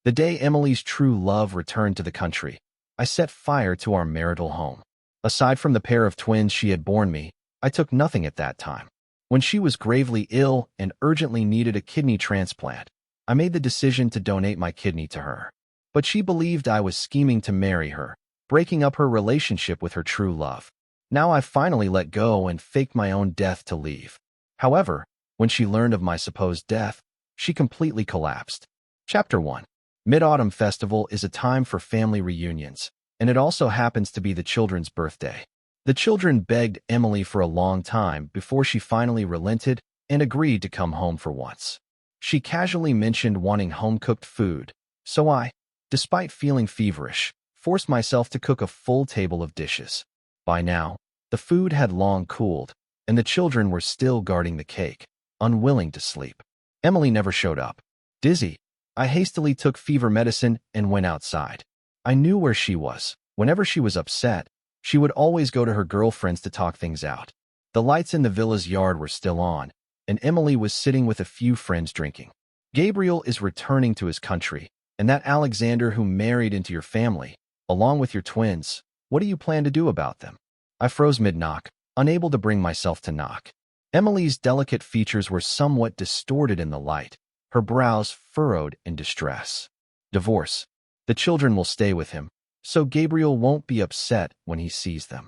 The day Emily's true love returned to the country, I set fire to our marital home. Aside from the pair of twins she had borne me, I took nothing at that time. When she was gravely ill and urgently needed a kidney transplant, I made the decision to donate my kidney to her. But she believed I was scheming to marry her, breaking up her relationship with her true love. Now I finally let go and faked my own death to leave. However, when she learned of my supposed death, she completely collapsed. Chapter 1. Mid-Autumn Festival is a time for family reunions, and it also happens to be the children's birthday. The children begged Emily for a long time before she finally relented and agreed to come home for once. She casually mentioned wanting home-cooked food, so I, despite feeling feverish, forced myself to cook a full table of dishes. By now, the food had long cooled, and the children were still guarding the cake, unwilling to sleep. Emily never showed up. Dizzy, I hastily took fever medicine and went outside. I knew where she was. Whenever she was upset, she would always go to her girlfriends to talk things out. The lights in the villa's yard were still on, and Emily was sitting with a few friends drinking. Gabriel is returning to his country, and that Alexander who married into your family, along with your twins, what do you plan to do about them? I froze mid-knock, unable to bring myself to knock. Emily's delicate features were somewhat distorted in the light, her brows furrowed in distress. Divorce. The children will stay with him, so Gabriel won't be upset when he sees them.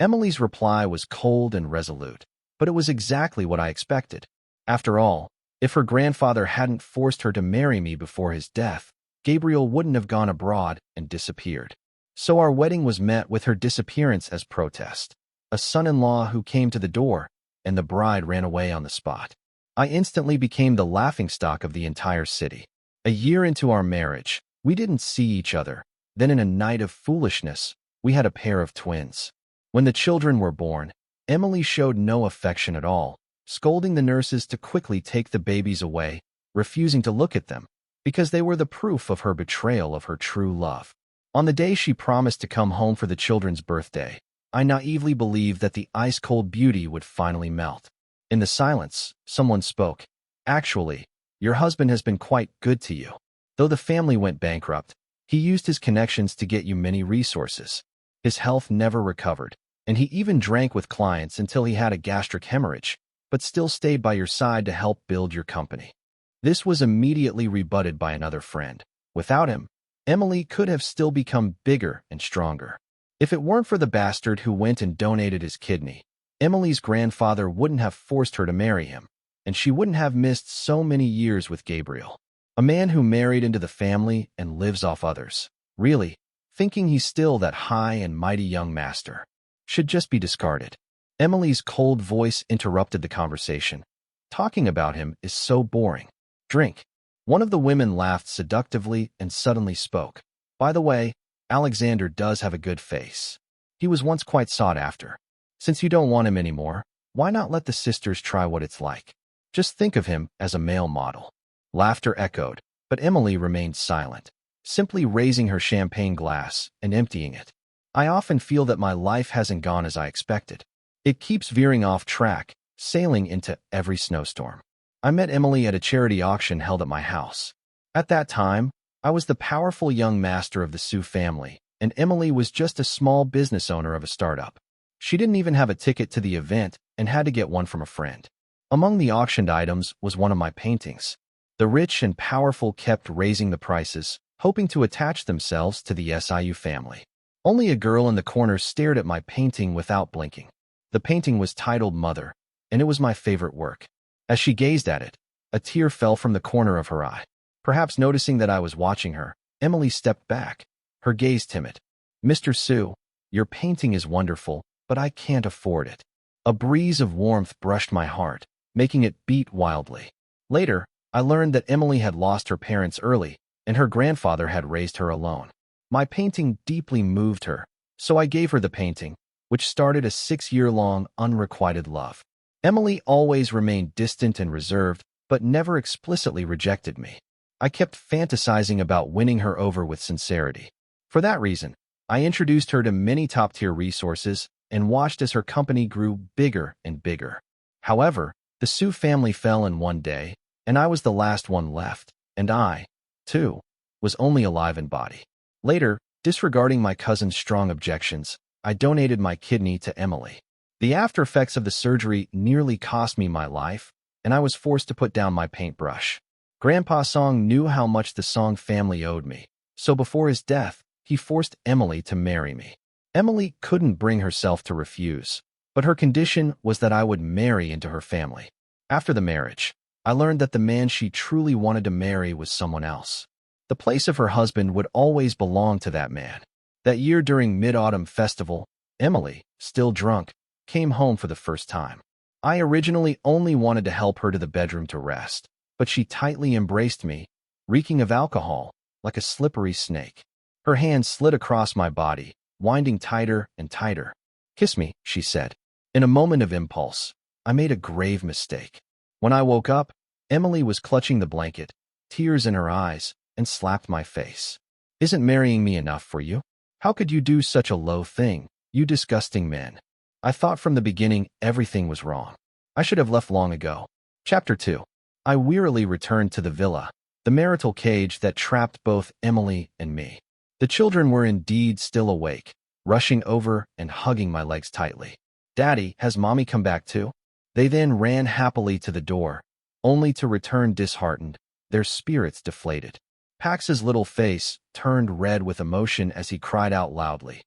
Emily's reply was cold and resolute, but it was exactly what I expected. After all, if her grandfather hadn't forced her to marry me before his death, Gabriel wouldn't have gone abroad and disappeared. So our wedding was met with her disappearance as protest. A son-in-law who came to the door, and the bride ran away on the spot. I instantly became the laughingstock of the entire city. A year into our marriage, we didn't see each other. Then in a night of foolishness, we had a pair of twins. When the children were born, Emily showed no affection at all, scolding the nurses to quickly take the babies away, refusing to look at them, because they were the proof of her betrayal of her true love. On the day she promised to come home for the children's birthday, I naively believed that the ice-cold beauty would finally melt. In the silence, someone spoke. Actually, your husband has been quite good to you. Though the family went bankrupt, he used his connections to get you many resources. His health never recovered, and he even drank with clients until he had a gastric hemorrhage, but still stayed by your side to help build your company. This was immediately rebutted by another friend. Without him, Emily could have still become bigger and stronger. If it weren't for the bastard who went and donated his kidney, Emily's grandfather wouldn't have forced her to marry him, and she wouldn't have missed so many years with Gabriel. A man who married into the family and lives off others, really, thinking he's still that high and mighty young master, should just be discarded. Emily's cold voice interrupted the conversation. Talking about him is so boring. Drink. One of the women laughed seductively and suddenly spoke. By the way, Alexander does have a good face. He was once quite sought after. Since you don't want him anymore, why not let the sisters try what it's like? Just think of him as a male model. Laughter echoed, but Emily remained silent, simply raising her champagne glass and emptying it. I often feel that my life hasn't gone as I expected. It keeps veering off track, sailing into every snowstorm. I met Emily at a charity auction held at my house. At that time, I was the powerful young master of the Sioux family, and Emily was just a small business owner of a startup. She didn't even have a ticket to the event and had to get one from a friend. Among the auctioned items was one of my paintings. The rich and powerful kept raising the prices, hoping to attach themselves to the SIU family. Only a girl in the corner stared at my painting without blinking. The painting was titled Mother, and it was my favorite work. As she gazed at it, a tear fell from the corner of her eye. Perhaps noticing that I was watching her, Emily stepped back, her gaze timid. "Mr. Sioux, your painting is wonderful, but I can't afford it." A breeze of warmth brushed my heart, making it beat wildly. Later, I learned that Emily had lost her parents early, and her grandfather had raised her alone. My painting deeply moved her, so I gave her the painting, which started a 6-year-long unrequited love. Emily always remained distant and reserved, but never explicitly rejected me. I kept fantasizing about winning her over with sincerity. For that reason, I introduced her to many top-tier resources and watched as her company grew bigger and bigger. However, the Sioux family fell in one day, and I was the last one left, and I, too, was only alive in body. Later, disregarding my cousin's strong objections, I donated my kidney to Emily. The after effects of the surgery nearly cost me my life, and I was forced to put down my paintbrush. Grandpa Song knew how much the Song family owed me, so before his death, he forced Emily to marry me. Emily couldn't bring herself to refuse, but her condition was that I would marry into her family. After the marriage, I learned that the man she truly wanted to marry was someone else. The place of her husband would always belong to that man. That year during Mid-Autumn Festival, Emily, still drunk, came home for the first time. I originally only wanted to help her to the bedroom to rest, but she tightly embraced me, reeking of alcohol, like a slippery snake. Her hand slid across my body, winding tighter and tighter. "Kiss me," she said. In a moment of impulse, I made a grave mistake. When I woke up, Emily was clutching the blanket, tears in her eyes, and slapped my face. "Isn't marrying me enough for you? How could you do such a low thing, you disgusting man?" I thought from the beginning everything was wrong. I should have left long ago. Chapter 2. I wearily returned to the villa, the marital cage that trapped both Emily and me. The children were indeed still awake, rushing over and hugging my legs tightly. "Daddy, has Mommy come back too?" They then ran happily to the door, only to return disheartened, their spirits deflated. Pax's little face turned red with emotion as he cried out loudly,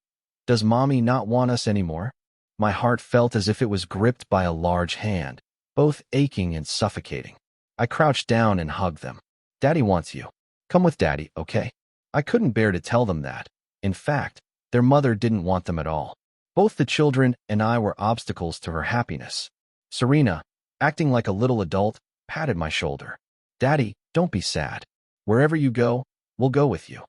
"Does Mommy not want us anymore?" My heart felt as if it was gripped by a large hand, both aching and suffocating. I crouched down and hugged them. "Daddy wants you. Come with Daddy, okay?" I couldn't bear to tell them that. In fact, their mother didn't want them at all. Both the children and I were obstacles to her happiness. Serena, acting like a little adult, patted my shoulder. "Daddy, don't be sad. Wherever you go, we'll go with you."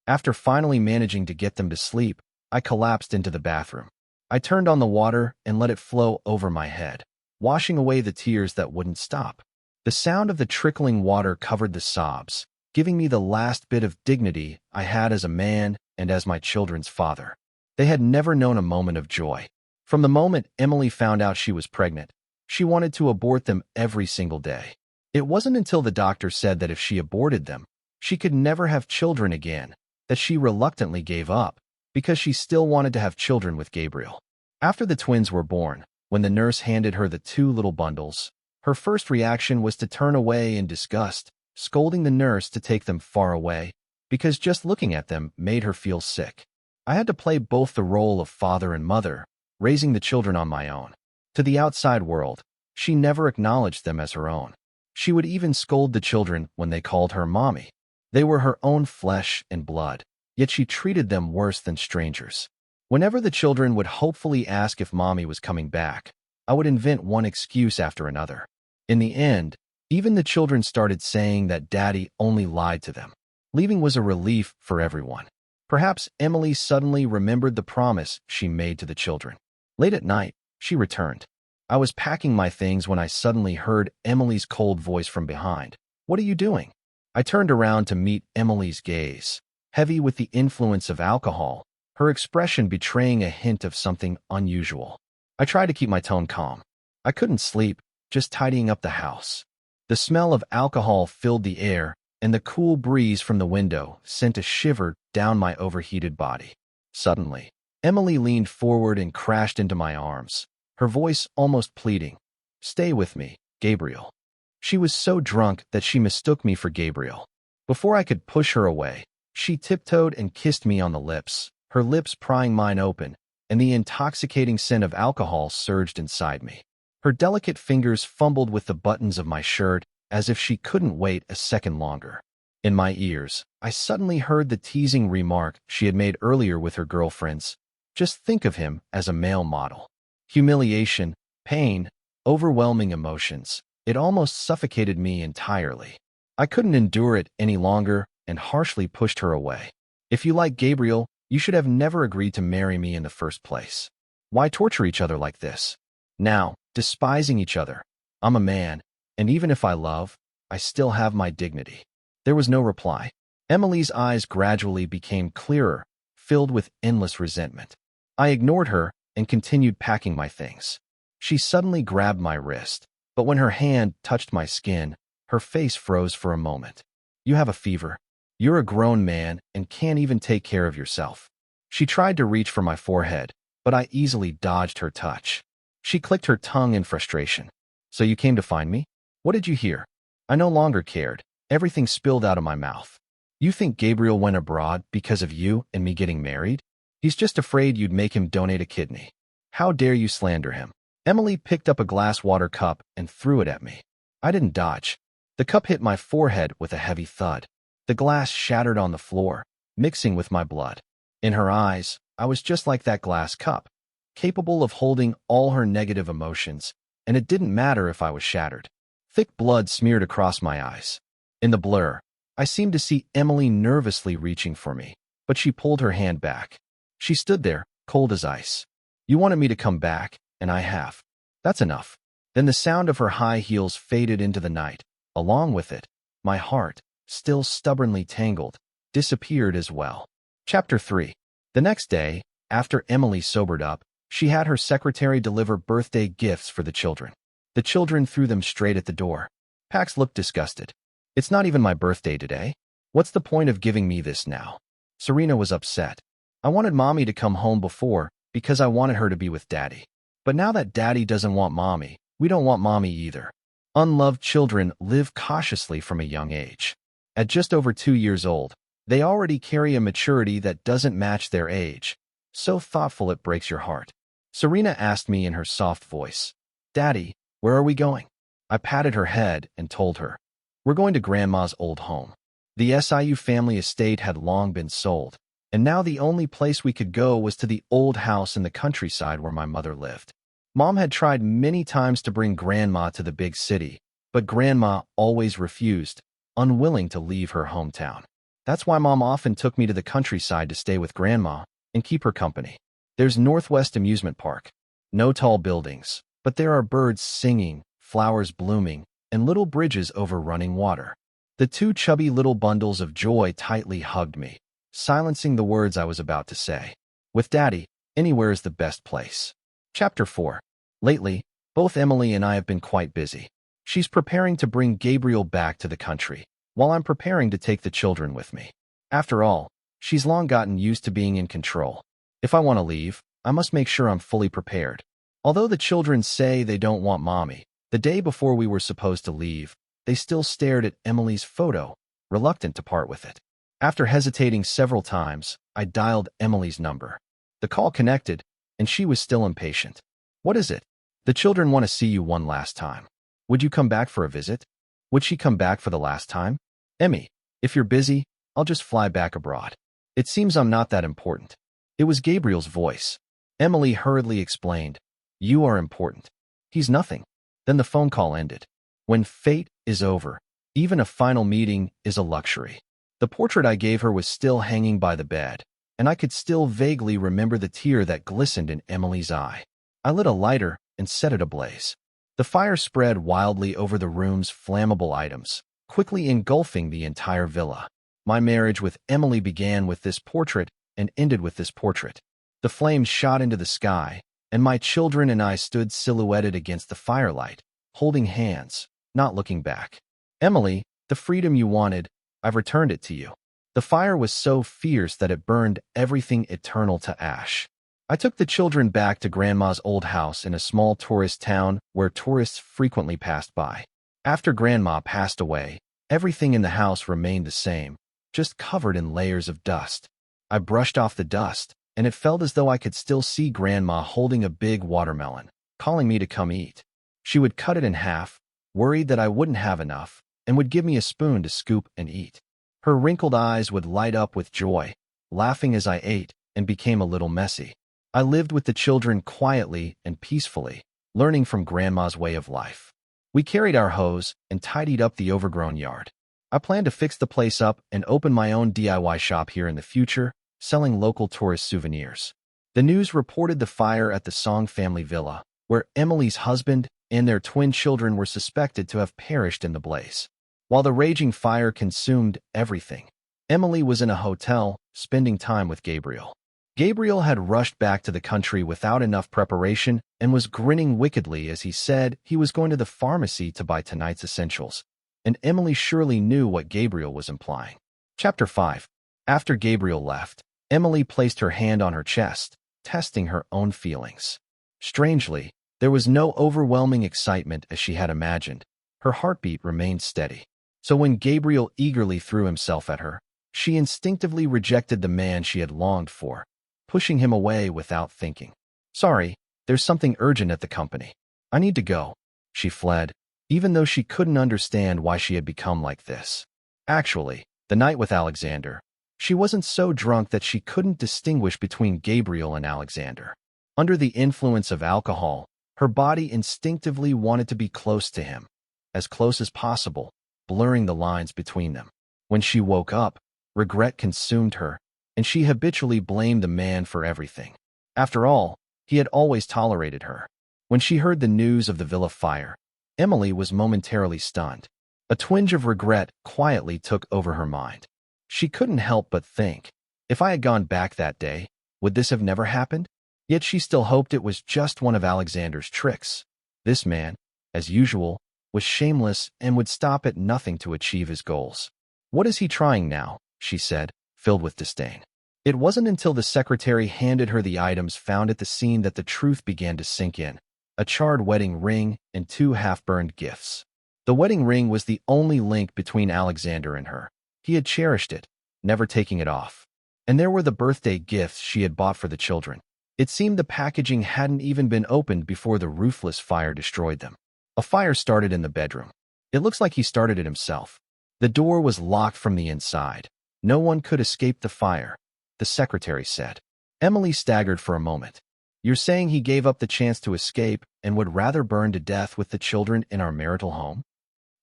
After finally managing to get them to sleep, I collapsed into the bathroom. I turned on the water and let it flow over my head, washing away the tears that wouldn't stop. The sound of the trickling water covered the sobs, giving me the last bit of dignity I had as a man and as my children's father. They had never known a moment of joy. From the moment Emily found out she was pregnant, she wanted to abort them every single day. It wasn't until the doctor said that if she aborted them, she could never have children again, that she reluctantly gave up, because she still wanted to have children with Gabriel. After the twins were born, when the nurse handed her the 2 little bundles, her first reaction was to turn away in disgust, scolding the nurse to take them far away, because just looking at them made her feel sick. I had to play both the role of father and mother, raising the children on my own. To the outside world, she never acknowledged them as her own. She would even scold the children when they called her mommy. They were her own flesh and blood, yet she treated them worse than strangers. Whenever the children would hopefully ask if Mommy was coming back, I would invent one excuse after another. In the end, even the children started saying that Daddy only lied to them. Leaving was a relief for everyone. Perhaps Emily suddenly remembered the promise she made to the children. Late at night, she returned. I was packing my things when I suddenly heard Emily's cold voice from behind. "What are you doing?" I turned around to meet Emily's gaze, heavy with the influence of alcohol, her expression betraying a hint of something unusual. I tried to keep my tone calm. I couldn't sleep, just tidying up the house. The smell of alcohol filled the air, and the cool breeze from the window sent a shiver down my overheated body. Suddenly, Emily leaned forward and crashed into my arms, her voice almost pleading. "Stay with me, Gabriel." She was so drunk that she mistook me for Gabriel. Before I could push her away, she tiptoed and kissed me on the lips, her lips prying mine open, and the intoxicating scent of alcohol surged inside me. Her delicate fingers fumbled with the buttons of my shirt as if she couldn't wait a second longer. In my ears, I suddenly heard the teasing remark she had made earlier with her girlfriends. "Just think of him as a male model." Humiliation, pain, overwhelming emotions. It almost suffocated me entirely. I couldn't endure it any longer and harshly pushed her away. "If you like Gabriel, you should have never agreed to marry me in the first place. Why torture each other like this? Now, despising each other. I'm a man, and even if I love, I still have my dignity." There was no reply. Emily's eyes gradually became clearer, filled with endless resentment. I ignored her and continued packing my things. She suddenly grabbed my wrist, but when her hand touched my skin, her face froze for a moment. "You have a fever. You're a grown man and can't even take care of yourself." She tried to reach for my forehead, but I easily dodged her touch. She clicked her tongue in frustration. "So you came to find me? What did you hear?" I no longer cared. Everything spilled out of my mouth. "You think Gabriel went abroad because of you and me getting married? He's just afraid you'd make him donate a kidney. How dare you slander him?" Emily picked up a glass water cup and threw it at me. I didn't dodge. The cup hit my forehead with a heavy thud. The glass shattered on the floor, mixing with my blood. In her eyes, I was just like that glass cup, capable of holding all her negative emotions, and it didn't matter if I was shattered. Thick blood smeared across my eyes. In the blur, I seemed to see Emily nervously reaching for me, but she pulled her hand back. She stood there, cold as ice. "You wanted me to come back, and I have. That's enough." Then the sound of her high heels faded into the night. Along with it, my heart, still stubbornly tangled, disappeared as well. Chapter 3. The next day, after Emily sobered up, she had her secretary deliver birthday gifts for the children. The children threw them straight at the door. Pax looked disgusted. "It's not even my birthday today. What's the point of giving me this now?" Serena was upset. "I wanted Mommy to come home before because I wanted her to be with Daddy. But now that Daddy doesn't want Mommy, we don't want Mommy either." Unloved children live cautiously from a young age. At just over 2 years old, they already carry a maturity that doesn't match their age. So thoughtful it breaks your heart. Serena asked me in her soft voice, "Daddy, where are we going?" I patted her head and told her, "We're going to Grandma's old home." The SIU family estate had long been sold, and now the only place we could go was to the old house in the countryside where my mother lived. Mom had tried many times to bring Grandma to the big city, but Grandma always refused, unwilling to leave her hometown. That's why Mom often took me to the countryside to stay with Grandma and keep her company. There's Northwest Amusement Park. No tall buildings, but there are birds singing, flowers blooming, and little bridges over running water. The two chubby little bundles of joy tightly hugged me, silencing the words I was about to say. With Daddy, anywhere is the best place. Chapter 4. Lately, both Emily and I have been quite busy. She's preparing to bring Gabriel back to the country, while I'm preparing to take the children with me. After all, she's long gotten used to being in control. If I want to leave, I must make sure I'm fully prepared. Although the children say they don't want Mommy, the day before we were supposed to leave, they still stared at Emily's photo, reluctant to part with it. After hesitating several times, I dialed Emily's number. The call connected, and she was still impatient. "What is it?" "The children want to see you one last time. Would you come back for a visit?" Would she come back for the last time? "Emmy, if you're busy, I'll just fly back abroad. It seems I'm not that important." It was Gabriel's voice. Emily hurriedly explained, "You are important. He's nothing." Then the phone call ended. When fate is over, even a final meeting is a luxury. The portrait I gave her was still hanging by the bed, and I could still vaguely remember the tear that glistened in Emily's eye. I lit a lighter and set it ablaze. The fire spread wildly over the room's flammable items, quickly engulfing the entire villa. My marriage with Emily began with this portrait and ended with this portrait. The flames shot into the sky, and my children and I stood silhouetted against the firelight, holding hands, not looking back. "Emily, the freedom you wanted, I've returned it to you." The fire was so fierce that it burned everything eternal to ash. I took the children back to Grandma's old house in a small tourist town where tourists frequently passed by. After Grandma passed away, everything in the house remained the same, just covered in layers of dust. I brushed off the dust, and it felt as though I could still see Grandma holding a big watermelon, calling me to come eat. She would cut it in half, worried that I wouldn't have enough, and would give me a spoon to scoop and eat. Her wrinkled eyes would light up with joy, laughing as I ate and became a little messy. I lived with the children quietly and peacefully, learning from Grandma's way of life. We carried our hose and tidied up the overgrown yard. I planned to fix the place up and open my own DIY shop here in the future, selling local tourist souvenirs. The news reported the fire at the Song family villa, where Emily's husband and their twin children were suspected to have perished in the blaze. While the raging fire consumed everything, Emily was in a hotel, spending time with Gabriel. Gabriel had rushed back to the country without enough preparation and was grinning wickedly as he said he was going to the pharmacy to buy tonight's essentials. And Emily surely knew what Gabriel was implying. Chapter 5. After Gabriel left, Emily placed her hand on her chest, testing her own feelings. Strangely, there was no overwhelming excitement as she had imagined. Her heartbeat remained steady. So when Gabriel eagerly threw himself at her, she instinctively rejected the man she had longed for, pushing him away without thinking. Sorry, there's something urgent at the company. I need to go. She fled, even though she couldn't understand why she had become like this. Actually, the night with Alexander, she wasn't so drunk that she couldn't distinguish between Gabriel and Alexander. Under the influence of alcohol, her body instinctively wanted to be close to him, as close as possible, blurring the lines between them. When she woke up, regret consumed her, and she habitually blamed the man for everything. After all, he had always tolerated her. When she heard the news of the villa fire, Emily was momentarily stunned. A twinge of regret quietly took over her mind. She couldn't help but think, if I had gone back that day, would this have never happened? Yet she still hoped it was just one of Alexander's tricks. This man, as usual, was shameless and would stop at nothing to achieve his goals. What is he trying now? She said, filled with disdain. It wasn't until the secretary handed her the items found at the scene that the truth began to sink in. A charred wedding ring and 2 half-burned gifts. The wedding ring was the only link between Alexander and her. He had cherished it, never taking it off. And there were the birthday gifts she had bought for the children. It seemed the packaging hadn't even been opened before the ruthless fire destroyed them. A fire started in the bedroom. It looks like he started it himself. The door was locked from the inside. No one could escape the fire, the secretary said. Emily staggered for a moment. You're saying he gave up the chance to escape and would rather burn to death with the children in our marital home?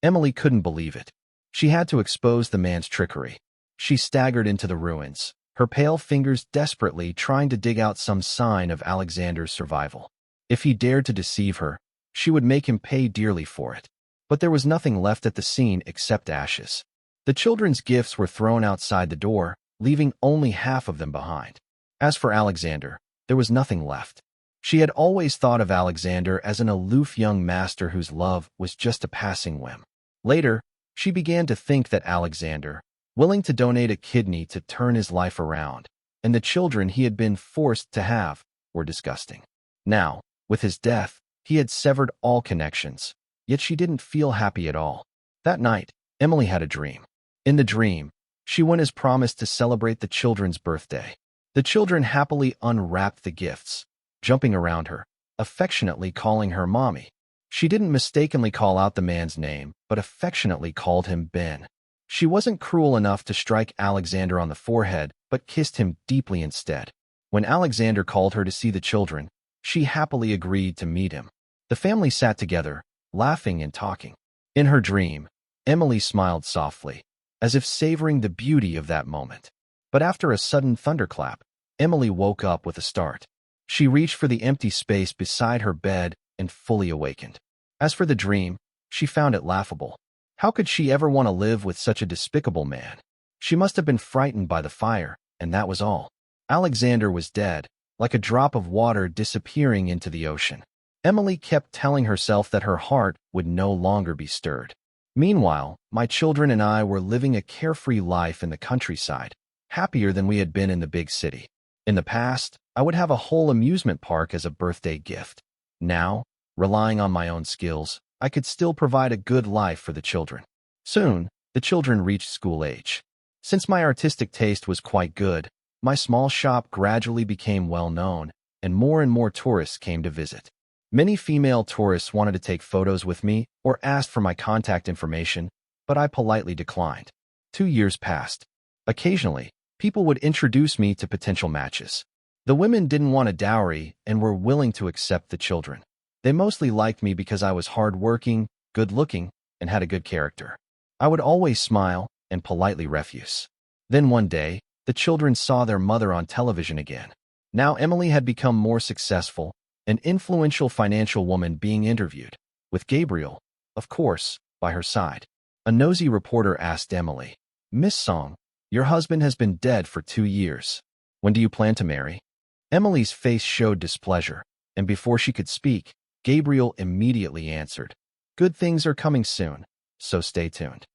Emily couldn't believe it. She had to expose the man's trickery. She staggered into the ruins, her pale fingers desperately trying to dig out some sign of Alexander's survival. If he dared to deceive her, she would make him pay dearly for it. But there was nothing left at the scene except ashes. The children's gifts were thrown outside the door, leaving only half of them behind. As for Alexander, there was nothing left. She had always thought of Alexander as an aloof young master whose love was just a passing whim. Later, she began to think that Alexander, willing to donate a kidney to turn his life around, and the children he had been forced to have, were disgusting. Now, with his death, he had severed all connections, yet she didn't feel happy at all. That night, Emily had a dream. In the dream, she went as promised to celebrate the children's birthday. The children happily unwrapped the gifts, jumping around her, affectionately calling her Mommy. She didn't mistakenly call out the man's name, but affectionately called him Ben. She wasn't cruel enough to strike Alexander on the forehead, but kissed him deeply instead. When Alexander called her to see the children, she happily agreed to meet him. The family sat together, laughing and talking. In her dream, Emily smiled softly, as if savoring the beauty of that moment. But after a sudden thunderclap, Emily woke up with a start. She reached for the empty space beside her bed and fully awakened. As for the dream, she found it laughable. How could she ever want to live with such a despicable man? She must have been frightened by the fire, and that was all. Alexander was dead, like a drop of water disappearing into the ocean. Emily kept telling herself that her heart would no longer be stirred. Meanwhile, my children and I were living a carefree life in the countryside, happier than we had been in the big city. In the past, I would have a whole amusement park as a birthday gift. Now, relying on my own skills, I could still provide a good life for the children. Soon, the children reached school age. Since my artistic taste was quite good, my small shop gradually became well known, and more tourists came to visit. Many female tourists wanted to take photos with me or asked for my contact information, but I politely declined. 2 years passed. Occasionally, people would introduce me to potential matches. The women didn't want a dowry and were willing to accept the children. They mostly liked me because I was hard-working, good-looking, and had a good character. I would always smile and politely refuse. Then one day, the children saw their mother on television again. Now Emily had become more successful, an influential financial woman being interviewed, with Gabriel, of course, by her side. A nosy reporter asked Emily, "Miss Song, your husband has been dead for 2 years. When do you plan to marry?" Emily's face showed displeasure, and before she could speak, Gabriel immediately answered, "Good things are coming soon, so stay tuned."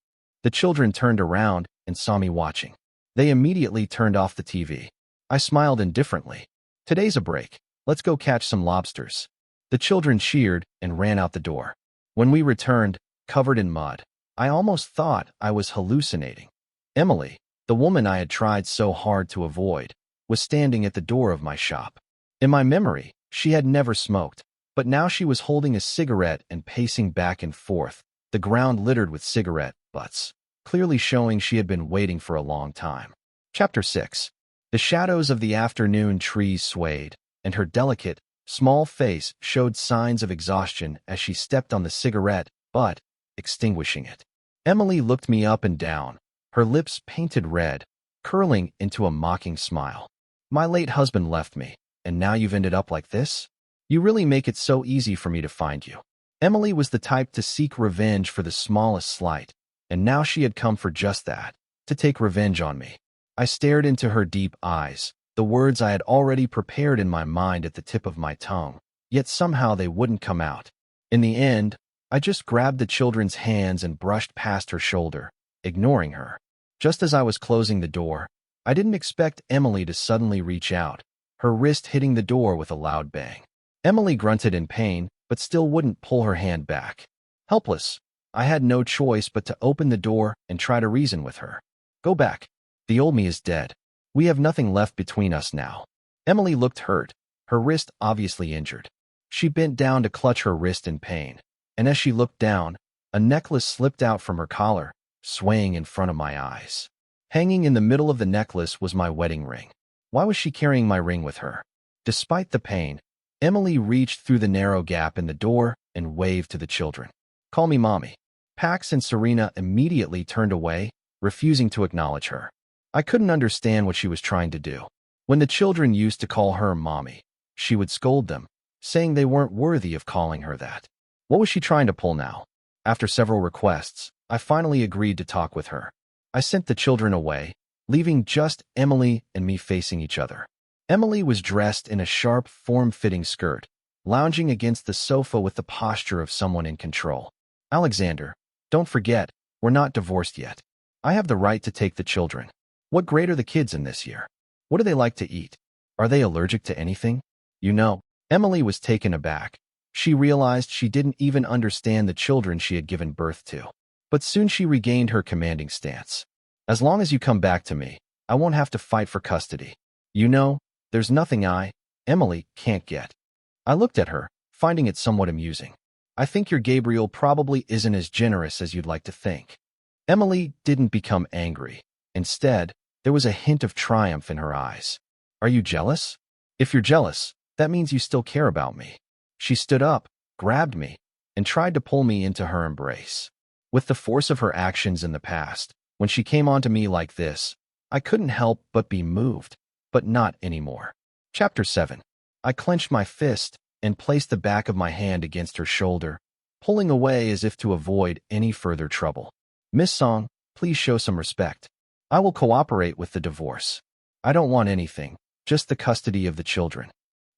The children turned around and saw me watching. They immediately turned off the TV. I smiled indifferently. Today's a break. Let's go catch some lobsters. The children cheered and ran out the door. When we returned, covered in mud, I almost thought I was hallucinating. Emily, the woman I had tried so hard to avoid, was standing at the door of my shop. In my memory, she had never smoked, but now she was holding a cigarette and pacing back and forth, the ground littered with cigarette butts, clearly showing she had been waiting for a long time. Chapter 6. The shadows of the afternoon trees swayed, and her delicate, small face showed signs of exhaustion as she stepped on the cigarette butt, extinguishing it. Emily looked me up and down, her lips painted red, curling into a mocking smile. My late husband left me, and now you've ended up like this? You really make it so easy for me to find you. Emily was the type to seek revenge for the smallest slight, and now she had come for just that, to take revenge on me. I stared into her deep eyes, the words I had already prepared in my mind at the tip of my tongue, yet somehow they wouldn't come out. In the end, I just grabbed the children's hands and brushed past her shoulder, ignoring her. Just as I was closing the door, I didn't expect Emily to suddenly reach out, her wrist hitting the door with a loud bang. Emily grunted in pain, but still wouldn't pull her hand back. Helpless, I had no choice but to open the door and try to reason with her. Go back. The old me is dead. We have nothing left between us now. Emily looked hurt, her wrist obviously injured. She bent down to clutch her wrist in pain, and as she looked down, a necklace slipped out from her collar, swaying in front of my eyes. Hanging in the middle of the necklace was my wedding ring. Why was she carrying my ring with her? Despite the pain, Emily reached through the narrow gap in the door and waved to the children. Call me Mommy. Pax and Serena immediately turned away, refusing to acknowledge her. I couldn't understand what she was trying to do. When the children used to call her Mommy, she would scold them, saying they weren't worthy of calling her that. What was she trying to pull now? After several requests, I finally agreed to talk with her. I sent the children away, leaving just Emily and me facing each other. Emily was dressed in a sharp, form-fitting skirt, lounging against the sofa with the posture of someone in control. Alexander, don't forget, we're not divorced yet. I have the right to take the children. What grade are the kids in this year? What do they like to eat? Are they allergic to anything? You know, Emily was taken aback. She realized she didn't even understand the children she had given birth to. But soon she regained her commanding stance. As long as you come back to me, I won't have to fight for custody. You know, there's nothing Emily, can't get. I looked at her, finding it somewhat amusing. I think your Gabriel probably isn't as generous as you'd like to think. Emily didn't become angry. Instead, there was a hint of triumph in her eyes. Are you jealous? If you're jealous, that means you still care about me. She stood up, grabbed me, and tried to pull me into her embrace. With the force of her actions in the past, when she came onto me like this, I couldn't help but be moved, but not anymore. Chapter 7. I clenched my fist and placed the back of my hand against her shoulder, pulling away as if to avoid any further trouble. Miss Song, please show some respect. I will cooperate with the divorce. I don't want anything, just the custody of the children.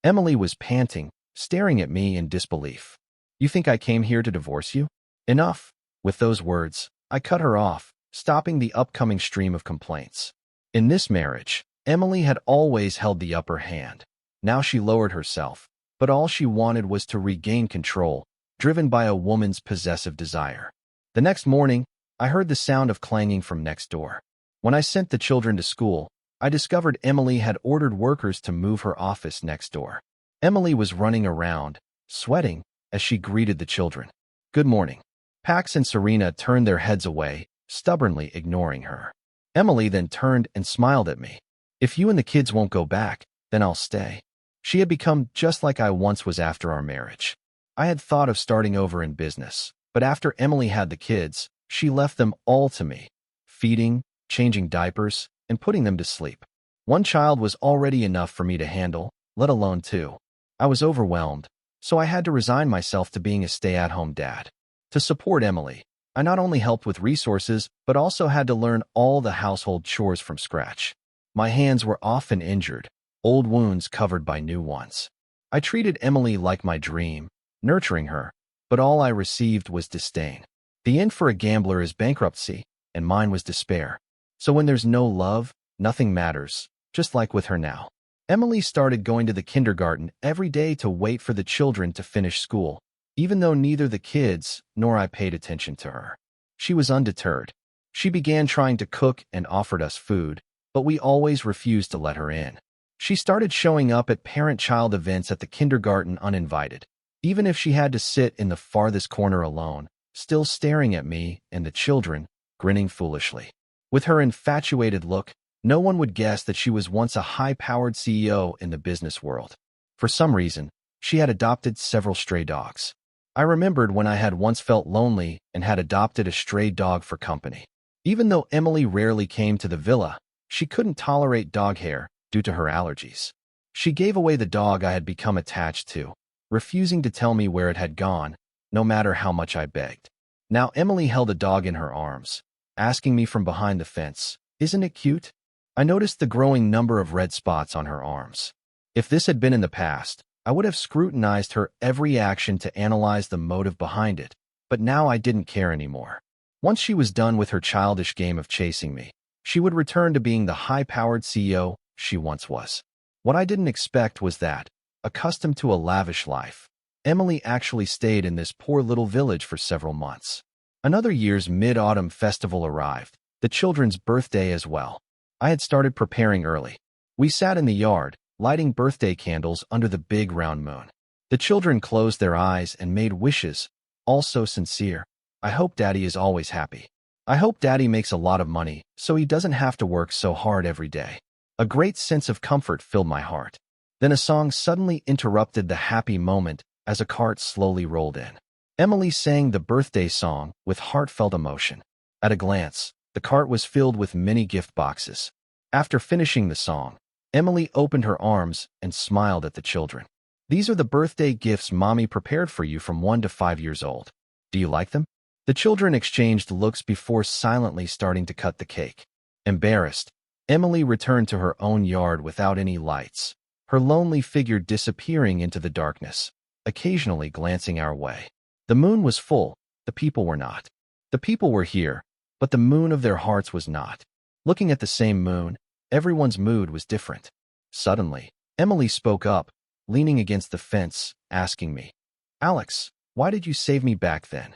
Emily was panting, staring at me in disbelief. You think I came here to divorce you? Enough. With those words, I cut her off, stopping the upcoming stream of complaints. In this marriage, Emily had always held the upper hand. Now she lowered herself, but all she wanted was to regain control, driven by a woman's possessive desire. The next morning, I heard the sound of clanging from next door. When I sent the children to school, I discovered Emily had ordered workers to move her office next door. Emily was running around, sweating, as she greeted the children. Good morning. Pax and Serena turned their heads away, stubbornly ignoring her. Emily then turned and smiled at me. If you and the kids won't go back, then I'll stay. She had become just like I once was after our marriage. I had thought of starting over in business, but after Emily had the kids, she left them all to me, feeding, changing diapers, and putting them to sleep. One child was already enough for me to handle, let alone two. I was overwhelmed, so I had to resign myself to being a stay-at-home dad. To support Emily, I not only helped with resources, but also had to learn all the household chores from scratch. My hands were often injured, old wounds covered by new ones. I treated Emily like my dream, nurturing her, but all I received was disdain. The end for a gambler is bankruptcy, and mine was despair. So when there's no love, nothing matters, just like with her now. Emily started going to the kindergarten every day to wait for the children to finish school, even though neither the kids nor I paid attention to her. She was undeterred. She began trying to cook and offered us food, but we always refused to let her in. She started showing up at parent-child events at the kindergarten uninvited, even if she had to sit in the farthest corner alone, still staring at me and the children, grinning foolishly. With her infatuated look, no one would guess that she was once a high-powered CEO in the business world. For some reason, she had adopted several stray dogs. I remembered when I had once felt lonely and had adopted a stray dog for company. Even though Emily rarely came to the villa, she couldn't tolerate dog hair due to her allergies. She gave away the dog I had become attached to, refusing to tell me where it had gone, no matter how much I begged. Now Emily held a dog in her arms, asking me from behind the fence, "Isn't it cute?" I noticed the growing number of red spots on her arms. If this had been in the past, I would have scrutinized her every action to analyze the motive behind it, but now I didn't care anymore. Once she was done with her childish game of chasing me, she would return to being the high-powered CEO she once was. What I didn't expect was that, accustomed to a lavish life, Emily actually stayed in this poor little village for several months. Another year's mid-autumn festival arrived, the children's birthday as well. I had started preparing early. We sat in the yard, lighting birthday candles under the big round moon. The children closed their eyes and made wishes, all so sincere. "I hope Daddy is always happy. I hope Daddy makes a lot of money so he doesn't have to work so hard every day." A great sense of comfort filled my heart. Then a song suddenly interrupted the happy moment as a cart slowly rolled in. Emily sang the birthday song with heartfelt emotion. At a glance, the cart was filled with many gift boxes. After finishing the song, Emily opened her arms and smiled at the children. "These are the birthday gifts Mommy prepared for you from 1 to 5 years old. Do you like them?" The children exchanged looks before silently starting to cut the cake. Embarrassed, Emily returned to her own yard without any lights, her lonely figure disappearing into the darkness, occasionally glancing our way. The moon was full, the people were not. The people were here, but the moon of their hearts was not. Looking at the same moon, everyone's mood was different. Suddenly, Emily spoke up, leaning against the fence, asking me, "Alex, why did you save me back then?"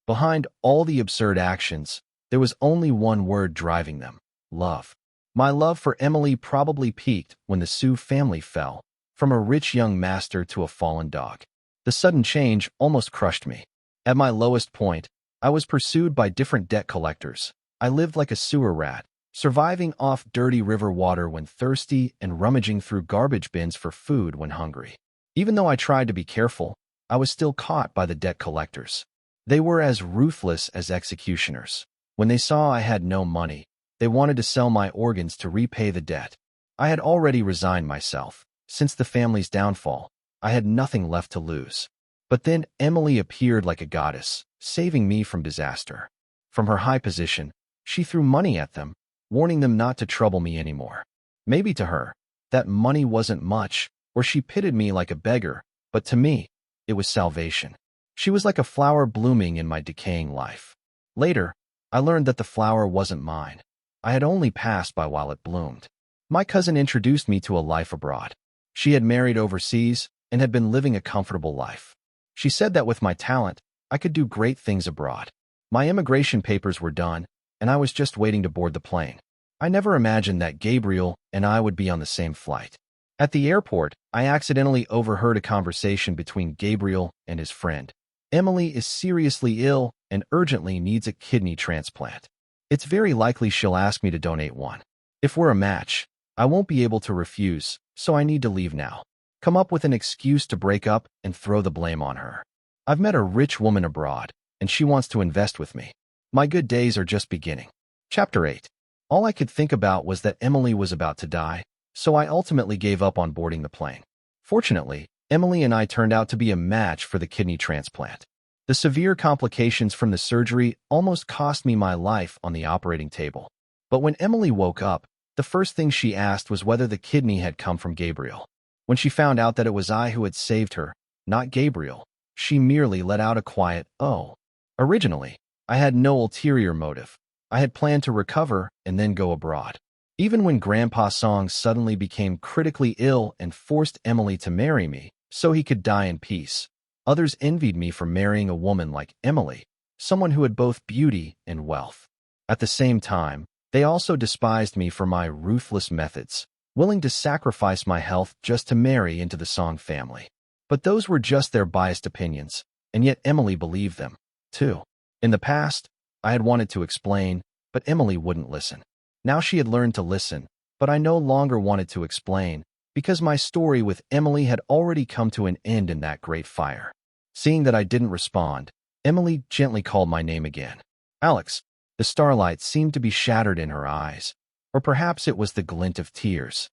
Behind all the absurd actions, there was only one word driving them: love. My love for Emily probably peaked when the Sioux family fell, from a rich young master to a fallen dog. The sudden change almost crushed me. At my lowest point, I was pursued by different debt collectors. I lived like a sewer rat, surviving off dirty river water when thirsty and rummaging through garbage bins for food when hungry. Even though I tried to be careful, I was still caught by the debt collectors. They were as ruthless as executioners. When they saw I had no money, they wanted to sell my organs to repay the debt. I had already resigned myself. Since the family's downfall, I had nothing left to lose. But then Emily appeared like a goddess, saving me from disaster. From her high position, she threw money at them, warning them not to trouble me anymore. Maybe to her, that money wasn't much, or she pitied me like a beggar, but to me, it was salvation. She was like a flower blooming in my decaying life. Later, I learned that the flower wasn't mine. I had only passed by while it bloomed. My cousin introduced me to a life abroad. She had married overseas and had been living a comfortable life. She said that with my talent, I could do great things abroad. My immigration papers were done, and I was just waiting to board the plane. I never imagined that Gabriel and I would be on the same flight. At the airport, I accidentally overheard a conversation between Gabriel and his friend. "Emily is seriously ill and urgently needs a kidney transplant. It's very likely she'll ask me to donate one. If we're a match, I won't be able to refuse, so I need to leave now." Come up with an excuse to break up and throw the blame on her. I've met a rich woman abroad, and she wants to invest with me. My good days are just beginning. Chapter 8. All I could think about was that Emily was about to die, so I ultimately gave up on boarding the plane. Fortunately, Emily and I turned out to be a match for the kidney transplant. The severe complications from the surgery almost cost me my life on the operating table. But when Emily woke up, the first thing she asked was whether the kidney had come from Gabriel. When she found out that it was I who had saved her, not Gabriel, she merely let out a quiet, "Oh." Originally, I had no ulterior motive. I had planned to recover and then go abroad. Even when Grandpa Song suddenly became critically ill and forced Emily to marry me so he could die in peace, others envied me for marrying a woman like Emily, someone who had both beauty and wealth. At the same time, they also despised me for my ruthless methods, willing to sacrifice my health just to marry into the Song family. But those were just their biased opinions, and yet Emily believed them, too. In the past, I had wanted to explain, but Emily wouldn't listen. Now she had learned to listen, but I no longer wanted to explain, because my story with Emily had already come to an end in that great fire. Seeing that I didn't respond, Emily gently called my name again. Alex. The starlight seemed to be shattered in her eyes, or perhaps it was the glint of tears.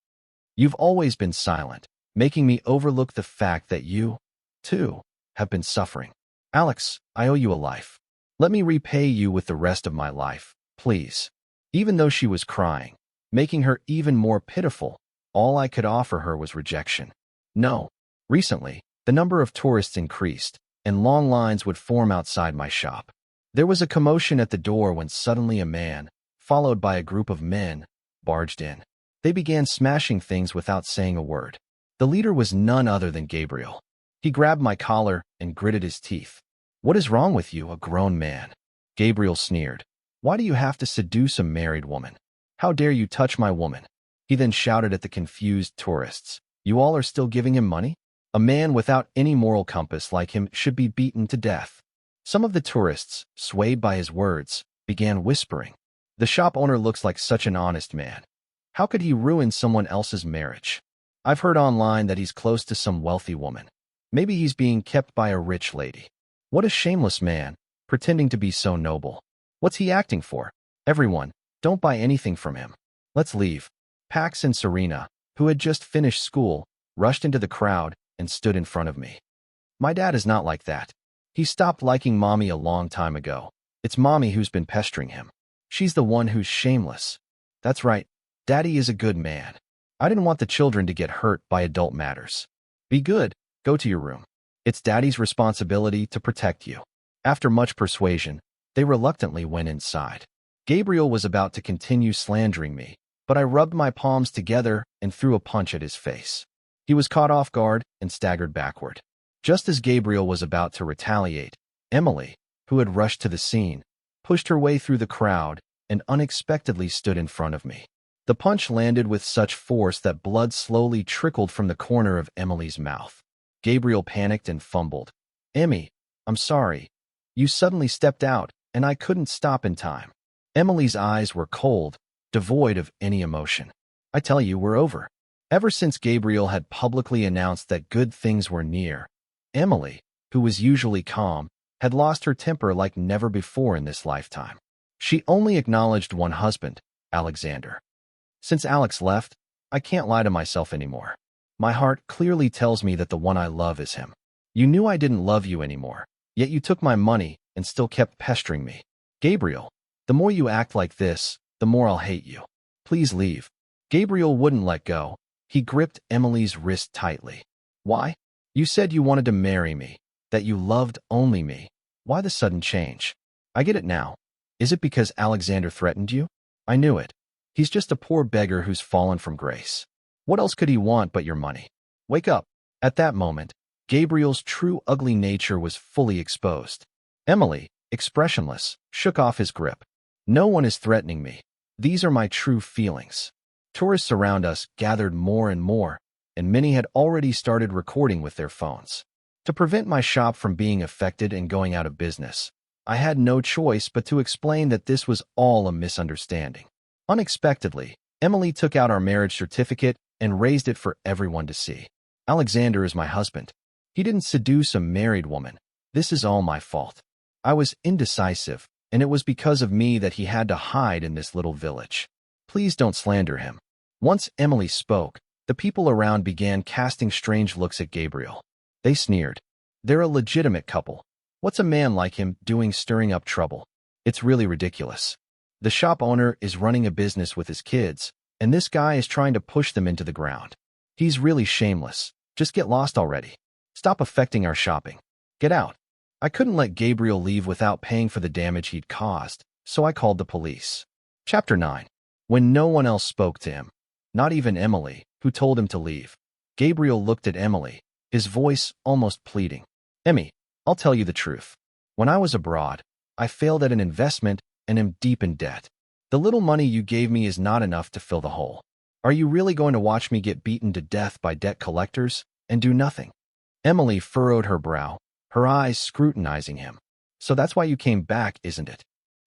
You've always been silent, making me overlook the fact that you, too, have been suffering. Alex, I owe you a life. Let me repay you with the rest of my life, please. Even though she was crying, making her even more pitiful, all I could offer her was rejection. No. Recently, the number of tourists increased, and long lines would form outside my shop. There was a commotion at the door when suddenly a man, followed by a group of men, barged in. They began smashing things without saying a word. The leader was none other than Gabriel. He grabbed my collar and gritted his teeth. What is wrong with you, a grown man? Gabriel sneered. Why do you have to seduce a married woman? How dare you touch my woman? He then shouted at the confused tourists. You all are still giving him money? A man without any moral compass like him should be beaten to death. Some of the tourists, swayed by his words, began whispering. The shop owner looks like such an honest man. How could he ruin someone else's marriage? I've heard online that he's close to some wealthy woman. Maybe he's being kept by a rich lady. What a shameless man, pretending to be so noble. What's he acting for? Everyone, don't buy anything from him. Let's leave. Pax and Serena, who had just finished school, rushed into the crowd and stood in front of me. My dad is not like that. He stopped liking Mommy a long time ago. It's Mommy who's been pestering him. She's the one who's shameless. That's right. Daddy is a good man. I didn't want the children to get hurt by adult matters. Be good. Go to your room. It's Daddy's responsibility to protect you. After much persuasion, they reluctantly went inside. Gabriel was about to continue slandering me, but I rubbed my palms together and threw a punch at his face. He was caught off guard and staggered backward. Just as Gabriel was about to retaliate, Emily, who had rushed to the scene, pushed her way through the crowd and unexpectedly stood in front of me. The punch landed with such force that blood slowly trickled from the corner of Emily's mouth. Gabriel panicked and fumbled. Emmy, I'm sorry. You suddenly stepped out, and I couldn't stop in time. Emily's eyes were cold, devoid of any emotion. I tell you, we're over. Ever since Gabriel had publicly announced that good things were near, Emily, who was usually calm, had lost her temper like never before in this lifetime. She only acknowledged one husband, Alexander. Since Alex left, I can't lie to myself anymore. My heart clearly tells me that the one I love is him. You knew I didn't love you anymore, yet you took my money and still kept pestering me. Gabriel, the more you act like this, the more I'll hate you. Please leave. Gabriel wouldn't let go. He gripped Emily's wrist tightly. Why? You said you wanted to marry me, that you loved only me. Why the sudden change? I get it now. Is it because Alexander threatened you? I knew it. He's just a poor beggar who's fallen from grace. What else could he want but your money? Wake up. At that moment, Gabriel's true ugly nature was fully exposed. Emily, expressionless, shook off his grip. No one is threatening me. These are my true feelings. Tourists around us gathered more and more, and many had already started recording with their phones. To prevent my shop from being affected and going out of business, I had no choice but to explain that this was all a misunderstanding. Unexpectedly, Emily took out our marriage certificate and raised it for everyone to see. Alexander is my husband. He didn't seduce a married woman. This is all my fault. I was indecisive, and it was because of me that he had to hide in this little village. Please don't slander him. Once Emily spoke, the people around began casting strange looks at Gabriel. They sneered. They're a legitimate couple. What's a man like him doing stirring up trouble? It's really ridiculous. The shop owner is running a business with his kids, and this guy is trying to push them into the ground. He's really shameless. Just get lost already. Stop affecting our shopping. Get out. I couldn't let Gabriel leave without paying for the damage he'd caused, so I called the police. Chapter 9. When no one else spoke to him, not even Emily, who told him to leave, Gabriel looked at Emily, his voice almost pleading. Emmy, I'll tell you the truth. When I was abroad, I failed at an investment and am deep in debt. The little money you gave me is not enough to fill the hole. Are you really going to watch me get beaten to death by debt collectors and do nothing? Emily furrowed her brow, her eyes scrutinizing him. So that's why you came back, isn't it?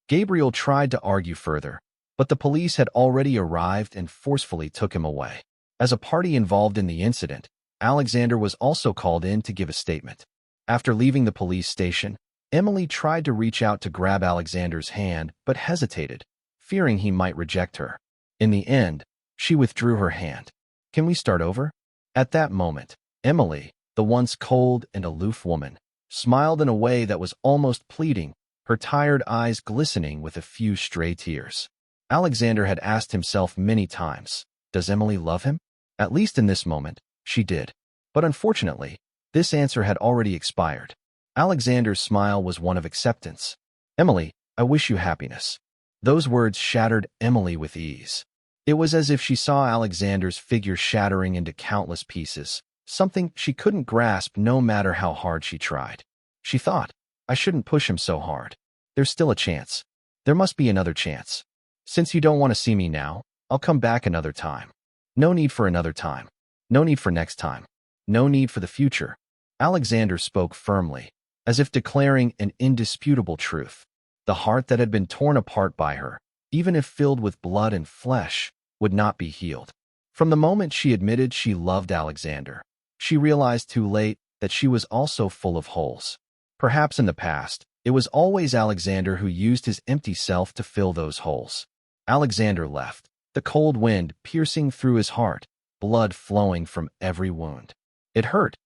Gabriel tried to argue further, but the police had already arrived and forcefully took him away. As a party involved in the incident, Alexander was also called in to give a statement. After leaving the police station, Emily tried to reach out to grab Alexander's hand but hesitated, fearing he might reject her. In the end, she withdrew her hand. Can we start over? At that moment, Emily, the once cold and aloof woman, smiled in a way that was almost pleading, her tired eyes glistening with a few stray tears. Alexander had asked himself many times, does Emily love him? At least in this moment, she did. But unfortunately, this answer had already expired. Alexander's smile was one of acceptance. Emily, I wish you happiness. Those words shattered Emily with ease. It was as if she saw Alexander's figure shattering into countless pieces, something she couldn't grasp no matter how hard she tried. She thought, I shouldn't push him so hard. There's still a chance. There must be another chance. Since you don't want to see me now, I'll come back another time. No need for another time. No need for next time. No need for the future. Alexander spoke firmly, as if declaring an indisputable truth. The heart that had been torn apart by her, even if filled with blood and flesh, would not be healed. From the moment she admitted she loved Alexander, she realized too late that she was also full of holes. Perhaps in the past, it was always Alexander who used his empty self to fill those holes. Alexander left, the cold wind piercing through his heart, blood flowing from every wound. It hurt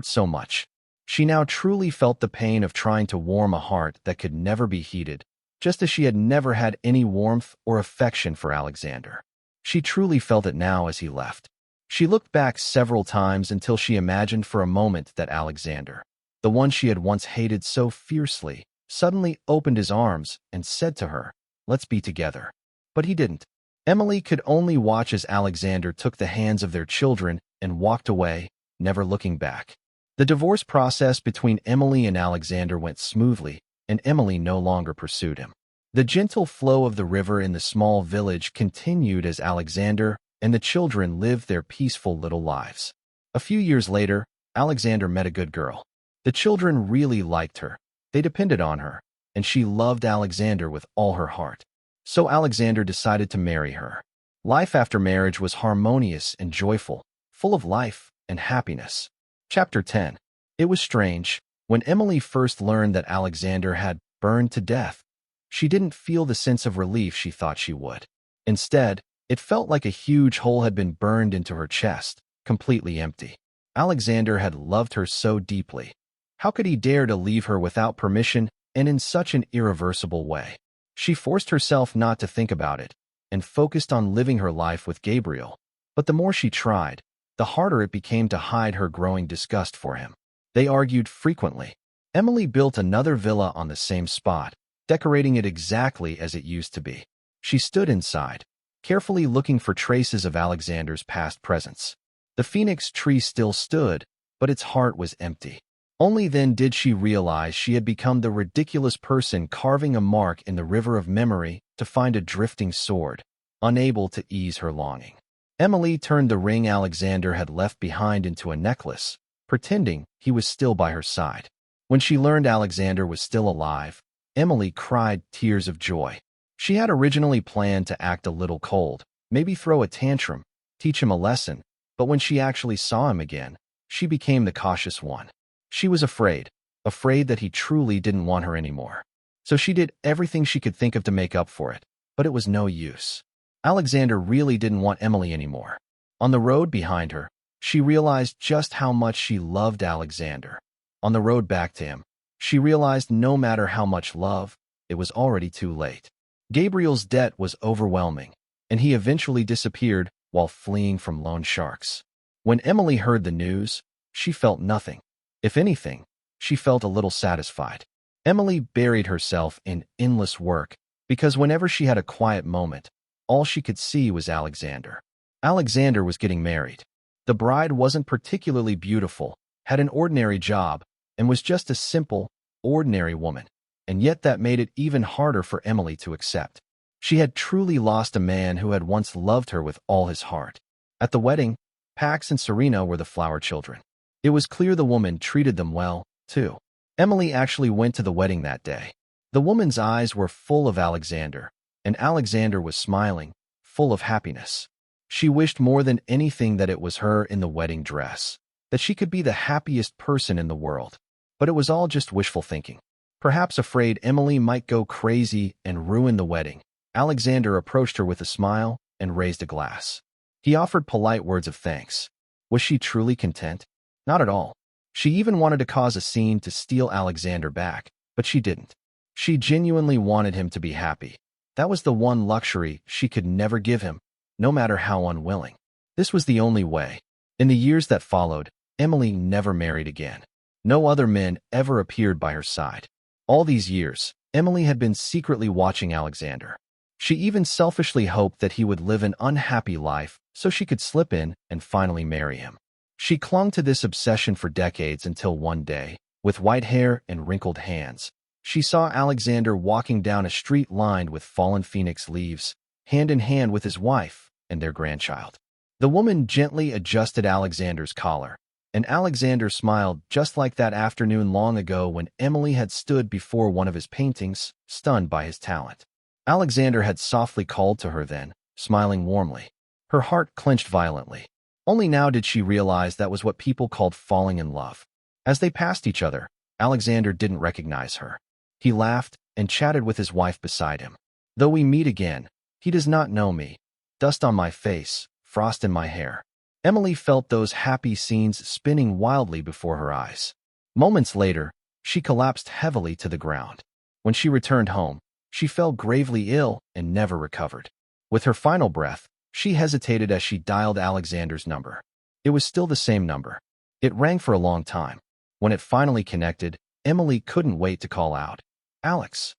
so much. She now truly felt the pain of trying to warm a heart that could never be heated, just as she had never had any warmth or affection for Alexander. She truly felt it now as he left. She looked back several times until she imagined for a moment that Alexander, the one she had once hated so fiercely, suddenly opened his arms and said to her, let's be together. But he didn't. Emily could only watch as Alexander took the hands of their children and walked away, never looking back. The divorce process between Emily and Alexander went smoothly, and Emily no longer pursued him. The gentle flow of the river in the small village continued as Alexander and the children lived their peaceful little lives. A few years later, Alexander met a good girl. The children really liked her. They depended on her, and she loved Alexander with all her heart. So Alexander decided to marry her. Life after marriage was harmonious and joyful, full of life and happiness. Chapter 10. It was strange. When Emily first learned that Alexander had burned to death, she didn't feel the sense of relief she thought she would. Instead, it felt like a huge hole had been burned into her chest, completely empty. Alexander had loved her so deeply. How could he dare to leave her without permission and in such an irreversible way? She forced herself not to think about it and focused on living her life with Gabriel. But the more she tried, the harder it became to hide her growing disgust for him. They argued frequently. Emily built another villa on the same spot, decorating it exactly as it used to be. She stood inside, carefully looking for traces of Alexander's past presence. The phoenix tree still stood, but its heart was empty. Only then did she realize she had become the ridiculous person carving a mark in the river of memory to find a drifting sword, unable to ease her longing. Emily turned the ring Alexander had left behind into a necklace, pretending he was still by her side. When she learned Alexander was still alive, Emily cried tears of joy. She had originally planned to act a little cold, maybe throw a tantrum, teach him a lesson, but when she actually saw him again, she became the cautious one. She was afraid that he truly didn't want her anymore. So she did everything she could think of to make up for it, but it was no use. Alexander really didn't want Emily anymore. On the road behind her, she realized just how much she loved Alexander. On the road back to him, she realized no matter how much love, it was already too late. Gabriel's debt was overwhelming, and he eventually disappeared while fleeing from loan sharks. When Emily heard the news, she felt nothing. If anything, she felt a little satisfied. Emily buried herself in endless work because whenever she had a quiet moment, all she could see was Alexander. Alexander was getting married. The bride wasn't particularly beautiful, had an ordinary job, and was just a simple, ordinary woman. And yet that made it even harder for Emily to accept. She had truly lost a man who had once loved her with all his heart. At the wedding, Pax and Serena were the flower children. It was clear the woman treated them well, too. Emily actually went to the wedding that day. The woman's eyes were full of Alexander, and Alexander was smiling, full of happiness. She wished more than anything that it was her in the wedding dress, that she could be the happiest person in the world. But it was all just wishful thinking. Perhaps afraid Emily might go crazy and ruin the wedding, Alexander approached her with a smile and raised a glass. He offered polite words of thanks. Was she truly content? Not at all. She even wanted to cause a scene to steal Alexander back, but she didn't. She genuinely wanted him to be happy. That was the one luxury she could never give him, no matter how unwilling. This was the only way. In the years that followed, Emily never married again. No other men ever appeared by her side. All these years, Emily had been secretly watching Alexander. She even selfishly hoped that he would live an unhappy life so she could slip in and finally marry him. She clung to this obsession for decades until one day, with white hair and wrinkled hands, she saw Alexander walking down a street lined with fallen phoenix leaves, hand in hand with his wife and their grandchild. The woman gently adjusted Alexander's collar, and Alexander smiled just like that afternoon long ago when Emily had stood before one of his paintings, stunned by his talent. Alexander had softly called to her then, smiling warmly. Her heart clenched violently. Only now did she realize that was what people called falling in love. As they passed each other, Alexander didn't recognize her. He laughed and chatted with his wife beside him. Though we meet again, he does not know me. Dust on my face, frost in my hair. Emily felt those happy scenes spinning wildly before her eyes. Moments later, she collapsed heavily to the ground. When she returned home, she fell gravely ill and never recovered. With her final breath, she hesitated as she dialed Alexander's number. It was still the same number. It rang for a long time. When it finally connected, Emily couldn't wait to call out, "Alex."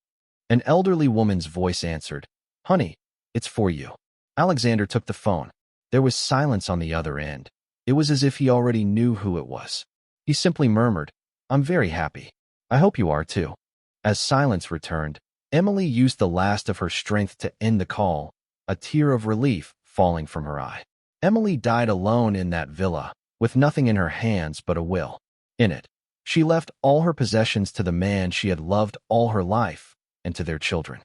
An elderly woman's voice answered, "Honey, it's for you." Alexander took the phone. There was silence on the other end. It was as if he already knew who it was. He simply murmured, "I'm very happy. I hope you are too." As silence returned, Emily used the last of her strength to end the call, a tear of relief falling from her eye. Emily died alone in that villa, with nothing in her hands but a will. In it, she left all her possessions to the man she had loved all her life and to their children.